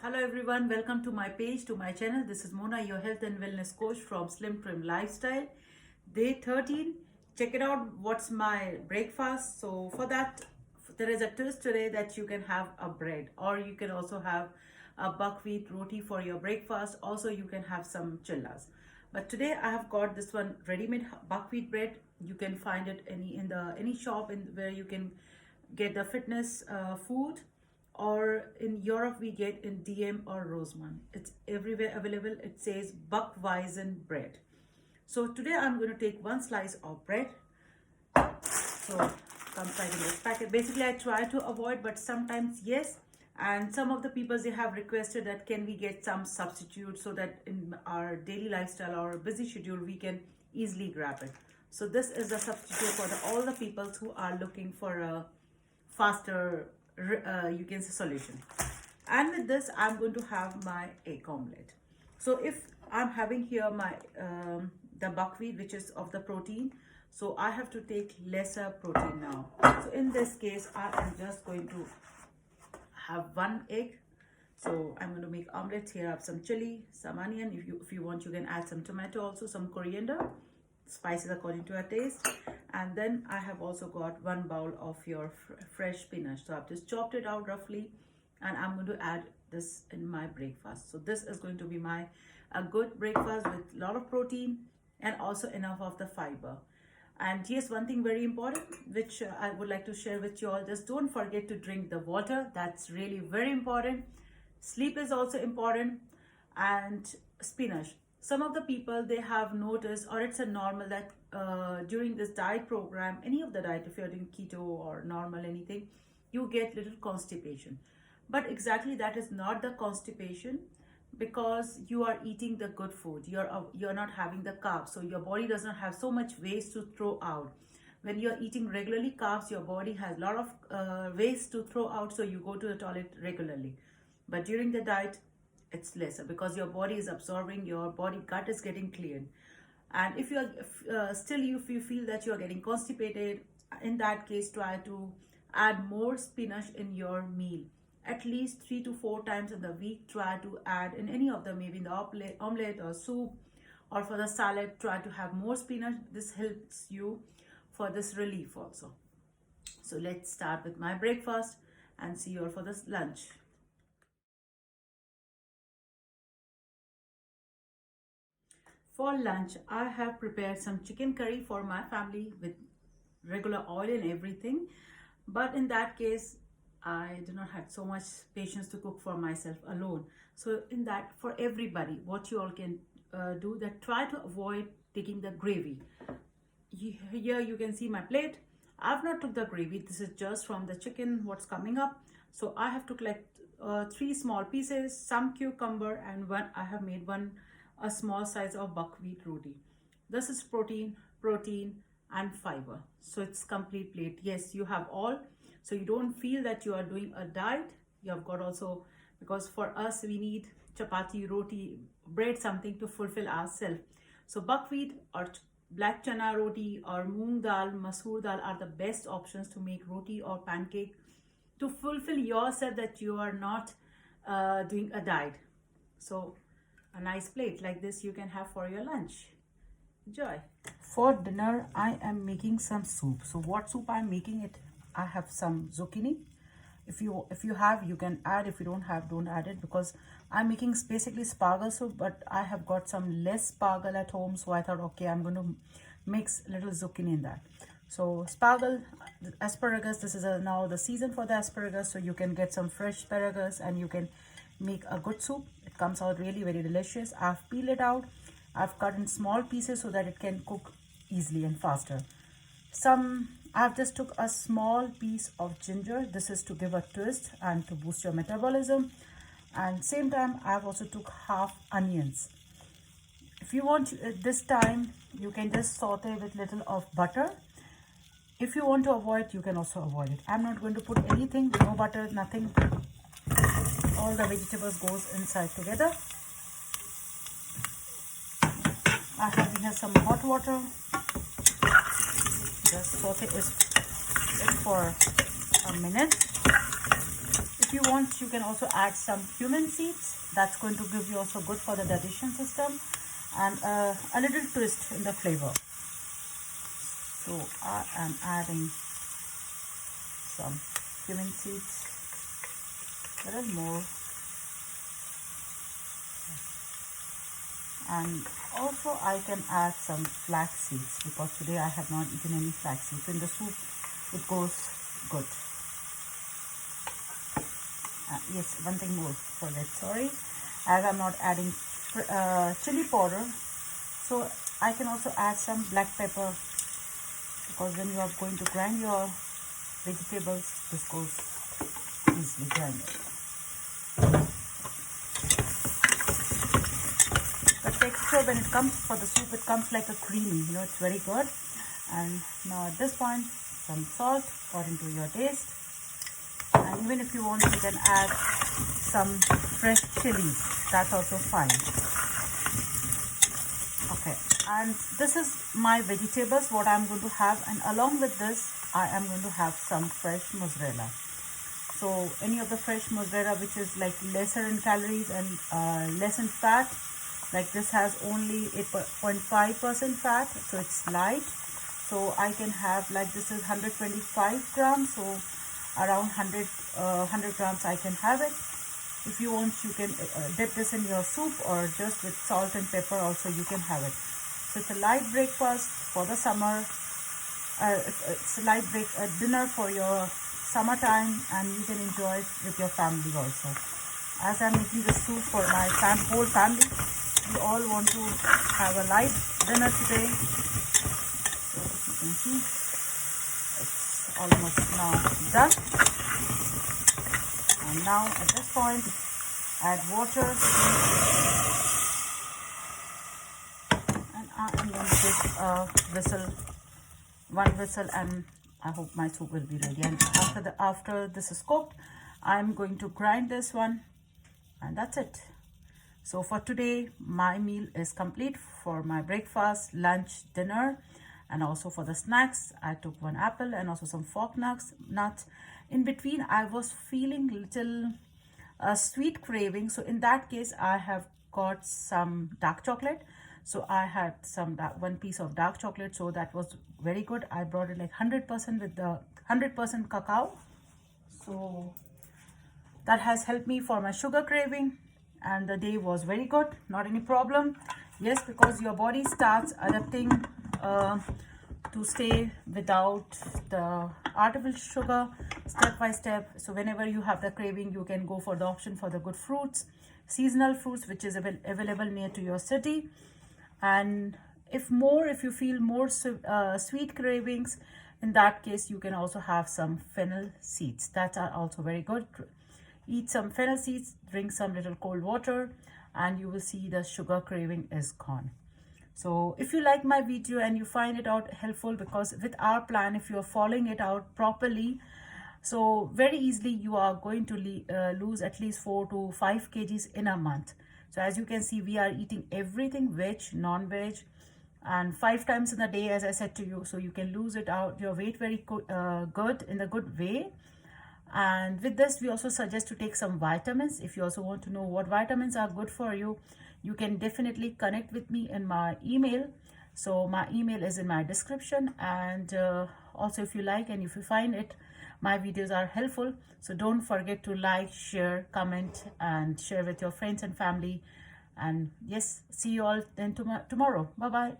Hello everyone, welcome to my page, to my channel. This is Mona, your health and wellness coach from Slim Trim Lifestyle. Day 13. Check it out. What's my breakfast? So for that, there is a twist today that you can have a bread, or you can also have a buckwheat roti for your breakfast. Also, you can have some chillas. But today I have got this one ready-made buckwheat bread. You can find it any shop where you can get the fitness food, or in Europe we get in DM or Roseman. It's everywhere available. It says Buckweizen bread. So today I'm going to take one slice of bread. So comes like in this packet. Basically I try to avoid, but sometimes yes. And some of the people, they have requested that can we get some substitute so that in our daily lifestyle or busy schedule we can easily grab it. So this is the substitute for all the people who are looking for a faster you can say solution. And with this I'm going to have my egg omelette. So if I'm having here my the buckwheat, which is of the protein, so I have to take lesser protein now. So in this case I am just going to have one egg. So I'm going to make omelette. Here I have some chili, some onion. If you want, you can add some tomato, also some coriander, spices according to your taste. And then I have also got one bowl of your fresh spinach. So I've just chopped it out roughly, and I'm going to add this in my breakfast. So this is going to be a good breakfast with a lot of protein and also enough of the fiber. And yes, one thing very important which I would like to share with you all, just don't forget to drink the water. That's really very important. Sleep is also important. And spinach, some of the people, they have noticed, or it's a normal that during this diet program, any of the diet, if you're doing keto or normal anything, you get little constipation. But exactly that is not the constipation, because you are eating the good food. You're not having the carbs, so your body does not have so much waste to throw out. When you're eating regularly carbs, your body has a lot of waste to throw out, so you go to the toilet regularly. But during the diet, it's lesser, because your body is absorbing, your body gut is getting cleared. And if you are if you feel that you are getting constipated, in that case try to add more spinach in your meal. At least 3 to 4 times in the week, try to add in any of the, maybe in the omelette or soup, or for the salad, try to have more spinach. This helps you for this relief also. So let's start with my breakfast and see you all for this lunch. For lunch, I have prepared some chicken curry for my family with regular oil and everything. But in that case, I do not have so much patience to cook for myself alone. So in that, for everybody, what you all can do, that try to avoid taking the gravy. Here you can see my plate. I've not took the gravy. This is just from the chicken, what's coming up. So I have to collect 3 small pieces, some cucumber, and I have made a small size of buckwheat roti. This is protein, and fiber. So it's complete plate. Yes, you have all. So you don't feel that you are doing a diet. You have got also, because for us we need chapati, roti, bread, something to fulfill ourselves. So buckwheat or black chana roti or moong dal, masoor dal are the best options to make roti or pancake, to fulfill yourself that you are not doing a diet. So a nice plate like this you can have for your lunch. Enjoy. For dinner, I am making some soup. So what soup I'm making it? I have some zucchini. If you have, you can add. If you don't have, don't add it, because I'm making basically spargal soup, but I have got some less spargal at home, so I thought, okay, I'm going to mix little zucchini in that. So spargal, asparagus, this is now the season for the asparagus, so you can get some fresh asparagus and you can make a good soup. It comes out really very delicious. I've peeled it out. I've cut in small pieces so that it can cook easily and faster. I've just took a small piece of ginger. This is to give a twist and to boost your metabolism. And same time, I've also took half onions. If you want this time, you can just saute with little of butter. If you want to avoid, you can also avoid it. I'm not going to put anything, no butter, nothing. All the vegetables goes inside together. I have in here some hot water. Just saute it for a minute. If if you want, you can also add some cumin seeds. That's going to give you also good for the digestion system, and a little twist in the flavor. So I am adding some cumin seeds, a little more, and also I can add some flax seeds because today I have not eaten any flax seeds. In the soup it goes good. Yes, one thing more, forget, sorry, as I'm not adding chili powder, so I can also add some black pepper, because when you are going to grind your vegetables, this goes easily grinded. The texture when it comes for the soup, it comes like a creamy, you know, it's very good. And now at this point, some salt according to your taste. And even if you want, you can add some fresh chilies, that's also fine. Okay, and this is my vegetables, what I'm going to have, and along with this I am going to have some fresh mozzarella. So any of the fresh mozzarella which is like lesser in calories and less in fat, like this has only 8.5% fat, so it's light. So I can have, like this is 125 grams, so around 100 grams I can have it. If you want, you can dip this in your soup, or just with salt and pepper also you can have it. So it's a light breakfast for the summer. It's a light dinner for your summertime, and you can enjoy it with your family also. As I'm making the soup for my whole family, we all want to have a light dinner today. So as you can see, it's almost now done. And now at this point, add water, and I am going to give a whistle, one whistle, and I hope my soup will be ready. And after this is cooked, I'm going to grind this one, and that's it. So for today, my meal is complete for my breakfast, lunch, dinner, and also for the snacks. I took one apple and also some fork nuts. In between, I was feeling little sweet craving. So in that case, I have got some dark chocolate. So I had one piece of dark chocolate. So that was very good. I brought it like 100% with the 100% cacao. So that has helped me for my sugar craving. And the day was very good, not any problem. Yes, because your body starts adapting to stay without the artificial sugar step by step. So whenever you have the craving, you can go for the option for the good fruits, seasonal fruits, which is available near to your city. And if you feel more sweet cravings, in that case you can also have some fennel seeds that are also very good. Eat some fennel seeds, drink some little cold water, and you will see the sugar craving is gone. So if you like my video and you find it out helpful, because with our plan, if you are following it out properly, so very easily you are going to lose at least 4 to 5 kgs in a month. So as you can see, we are eating everything veg, non-veg, and 5 times in a day, as I said to you. So you can lose it out your weight very good in a good way. And with this, we also suggest to take some vitamins. If you also want to know what vitamins are good for you, you can definitely connect with me in my email. So my email is in my description. And also, if you like and if you find it, my videos are helpful, so don't forget to like, share, comment, and share with your friends and family. And yes, see you all then tomorrow. Bye bye.